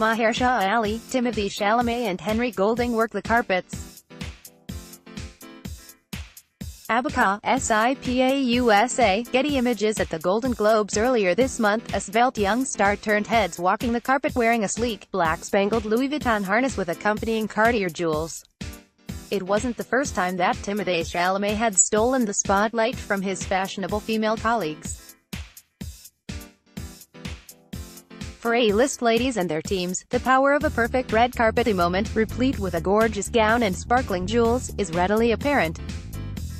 Mahershala Ali, Timothée Chalamet and Henry Golding work the carpets. Abaca, Sipa USA, Getty Images. At the Golden Globes earlier this month, a svelte young star turned heads walking the carpet wearing a sleek, black-spangled Louis Vuitton harness with accompanying Cartier jewels. It wasn't the first time that Timothée Chalamet had stolen the spotlight from his fashionable female colleagues. For A-list ladies and their teams, the power of a perfect red carpet moment, replete with a gorgeous gown and sparkling jewels, is readily apparent.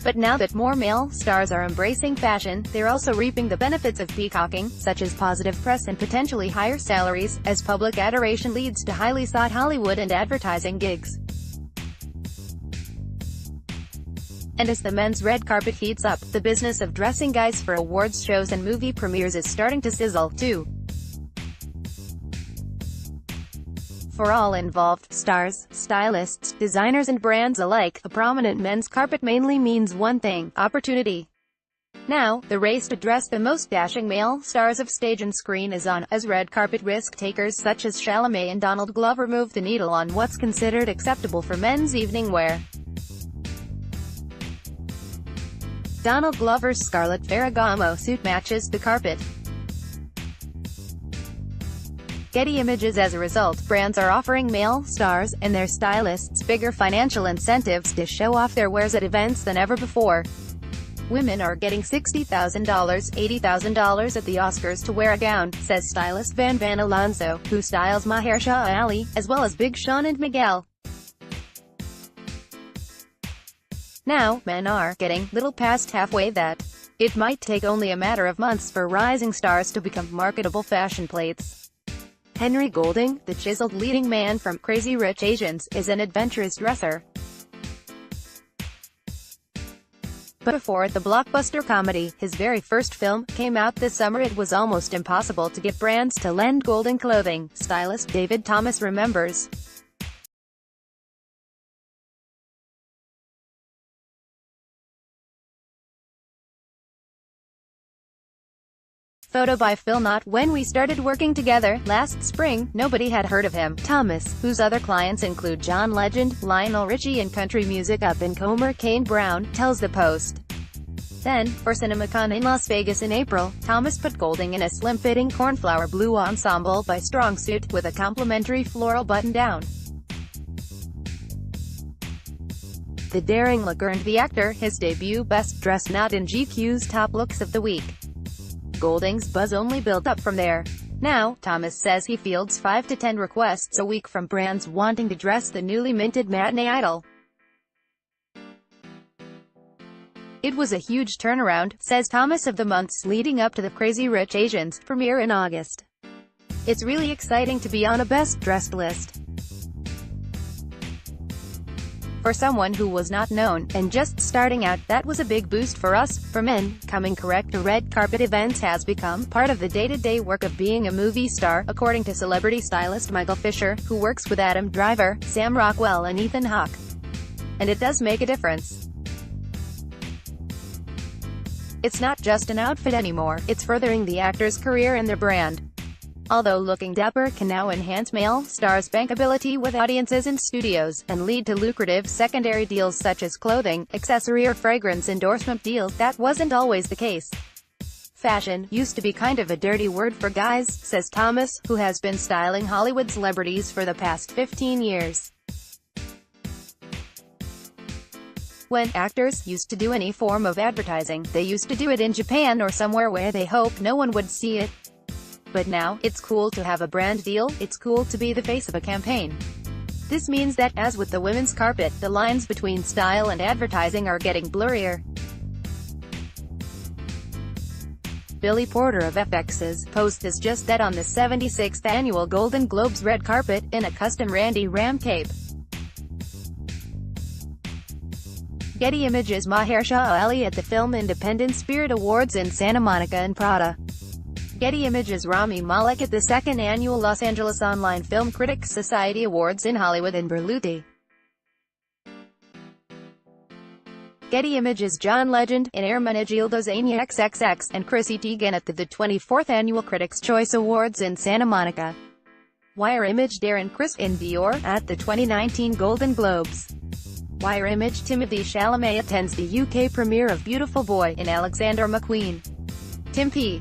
But now that more male stars are embracing fashion, they're also reaping the benefits of peacocking, such as positive press and potentially higher salaries, as public adoration leads to highly sought Hollywood and advertising gigs. And as the men's red carpet heats up, the business of dressing guys for awards shows and movie premieres is starting to sizzle, too. For all involved, stars, stylists, designers and brands alike, a prominent men's carpet mainly means one thing: opportunity. Now, the race to dress the most dashing male stars of stage and screen is on, as red carpet risk-takers such as Chalamet and Donald Glover move the needle on what's considered acceptable for men's evening wear. Donald Glover's scarlet Ferragamo suit matches the carpet. Getty Images. As a result, brands are offering male stars and their stylists bigger financial incentives to show off their wares at events than ever before. Women are getting $60,000, $80,000 at the Oscars to wear a gown, says stylist Van Alonso, who styles Mahershala Ali, as well as Big Sean and Miguel. Now, men are getting little past halfway that. It might take only a matter of months for rising stars to become marketable fashion plates. Henry Golding, the chiseled leading man from Crazy Rich Asians, is an adventurous dresser. But before the blockbuster comedy, his very first film, came out this summer, it was almost impossible to get brands to lend Golding clothing, stylist David Thomas remembers. Photo by Phil. Not when we started working together, last spring, nobody had heard of him. Thomas, whose other clients include John Legend, Lionel Richie and country music up-and-comer Kane Brown, tells the Post. Then, for CinemaCon in Las Vegas in April, Thomas put Golding in a slim-fitting cornflower blue ensemble by Strong suit, with a complimentary floral button-down. The daring look earned the actor his debut Best Dressed Nod in GQ's Top Looks of the Week. Golding's buzz only built up from there. Now, Thomas says he fields 5 to 10 requests a week from brands wanting to dress the newly minted matinee idol. It was a huge turnaround, says Thomas, of the months leading up to the Crazy Rich Asians premiere in August. It's really exciting to be on a best dressed list. For someone who was not known, and just starting out, that was a big boost for us. For men, coming correct to red carpet events has become part of the day-to-day work of being a movie star, according to celebrity stylist Michael Fisher, who works with Adam Driver, Sam Rockwell and Ethan Hawke. And it does make a difference. It's not just an outfit anymore, it's furthering the actor's career and their brand. Although looking dapper can now enhance male stars' bankability with audiences and studios, and lead to lucrative secondary deals such as clothing, accessory or fragrance endorsement deals, that wasn't always the case. Fashion used to be kind of a dirty word for guys, says Thomas, who has been styling Hollywood celebrities for the past 15 years. When actors used to do any form of advertising, they used to do it in Japan or somewhere where they hope no one would see it. But now, it's cool to have a brand deal, it's cool to be the face of a campaign. This means that, as with the women's carpet, the lines between style and advertising are getting blurrier. Billy Porter of FX's Post is just that on the 76th annual Golden Globes red carpet, in a custom Randy Ram cape. Getty Images. Mahershala Ali at the Film Independent Spirit Awards in Santa Monica and Prada. Getty Images. Rami Malek at the 2nd Annual Los Angeles Online Film Critics Society Awards in Hollywood and Berluti. Getty Images. John Legend, and Hermenegildo Zania XXX, and Chrissy Teigen at the 24th Annual Critics' Choice Awards in Santa Monica. Wire image Darren Criss in Dior at the 2019 Golden Globes. Wire image Timothée Chalamet attends the UK premiere of Beautiful Boy in Alexander McQueen. Timothee.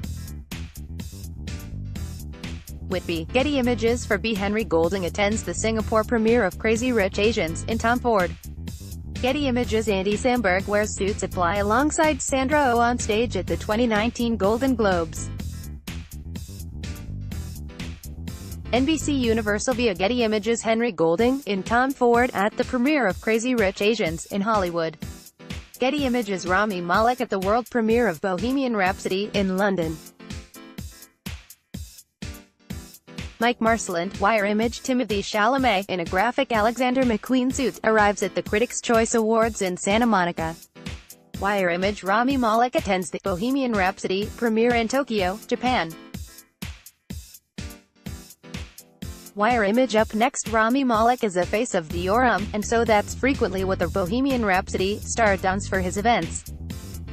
Whitby. Getty images for B. Henry Golding attends the Singapore premiere of Crazy Rich Asians in Tom Ford. Getty images Andy Samberg wears Suits Apply alongside Sandra Oh on stage at the 2019 Golden Globes. NBC Universal via Getty images Henry Golding in Tom Ford at the premiere of Crazy Rich Asians in Hollywood. Getty images Rami Malek at the world premiere of Bohemian Rhapsody in London. Mike Marceland. Wire image Timothée Chalamet in a graphic Alexander McQueen suit arrives at the Critics' Choice Awards in Santa Monica. Wire image Rami Malek attends the Bohemian Rhapsody premiere in Tokyo, Japan. Wire image up next Rami Malek is a face of Dior, and so that's frequently what the Bohemian Rhapsody star dons for his events.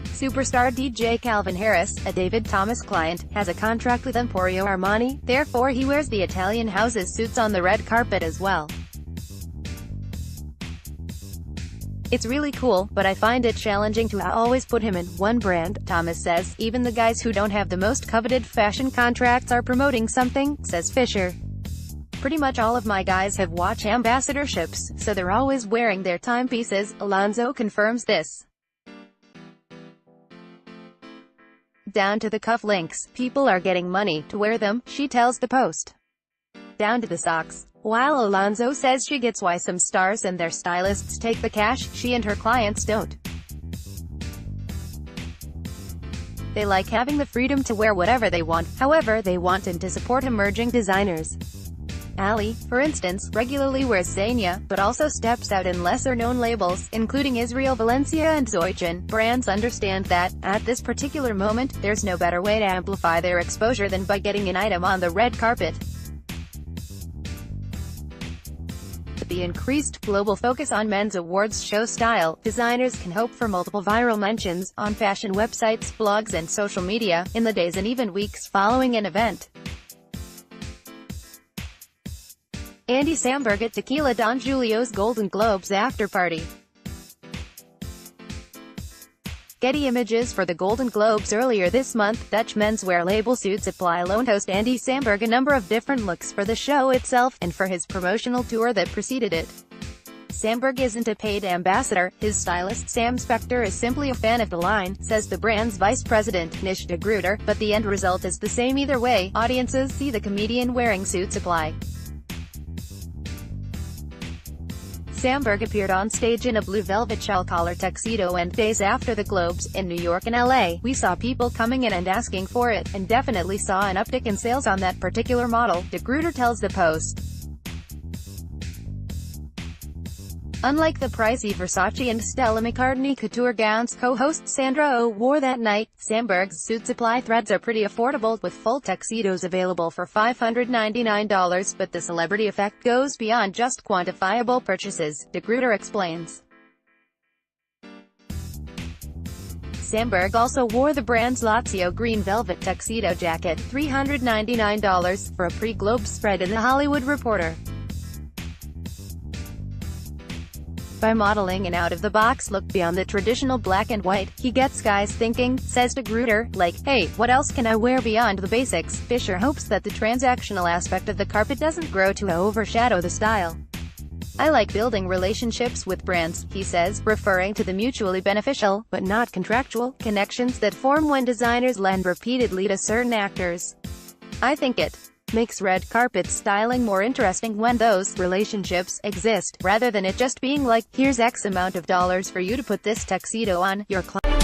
Superstar DJ Calvin Harris, a David Thomas client, has a contract with Emporio Armani, therefore he wears the Italian house's suits on the red carpet as well. It's really cool, but I find it challenging to always put him in one brand, Thomas says. Even the guys who don't have the most coveted fashion contracts are promoting something, says Fisher. Pretty much all of my guys have watch ambassadorships, so they're always wearing their timepieces. Alonso confirms this. Down to the cufflinks, people are getting money to wear them, she tells the Post. Down to the socks. While Alonso says she gets why some stars and their stylists take the cash, she and her clients don't. They like having the freedom to wear whatever they want, however they want, and to support emerging designers. Ali, for instance, regularly wears Zegna, but also steps out in lesser-known labels, including Israel Valencia and Zoychan. Brands understand that, at this particular moment, there's no better way to amplify their exposure than by getting an item on the red carpet. With the increased global focus on men's awards show style, designers can hope for multiple viral mentions, on fashion websites, blogs and social media, in the days and even weeks following an event. Andy Samberg at Tequila Don Julio's Golden Globes after-party. Getty images for the Golden Globes earlier this month. Dutch menswear label Suits Apply loaned host Andy Samberg a number of different looks for the show itself, and for his promotional tour that preceded it. Samberg isn't a paid ambassador, his stylist Sam Spector is simply a fan of the line, says the brand's vice president, Nish de Gruyter, but the end result is the same either way. Audiences see the comedian wearing Suits Apply. Samberg appeared on stage in a blue velvet shawl-collar tuxedo, and days after the Globes, in New York and LA, we saw people coming in and asking for it, and definitely saw an uptick in sales on that particular model, de Gruyter tells the Post. Unlike the pricey Versace and Stella McCartney couture gowns co-host Sandra Oh wore that night, Samberg's Suits Apply threads are pretty affordable, with full tuxedos available for $599, but the celebrity effect goes beyond just quantifiable purchases, de Gruyter explains. Samberg also wore the brand's Lazio green velvet tuxedo jacket, $399, for a pre-Globe spread in The Hollywood Reporter. By modeling an out-of-the-box look beyond the traditional black and white, he gets guys thinking, says de Gruyter, like, hey, what else can I wear beyond the basics? Fisher hopes that the transactional aspect of the carpet doesn't grow to overshadow the style. I like building relationships with brands, he says, referring to the mutually beneficial, but not contractual, connections that form when designers lend repeatedly to certain actors. I think it makes red carpet styling more interesting when those relationships exist, rather than it just being like, here's X amount of dollars for you to put this tuxedo on, your client.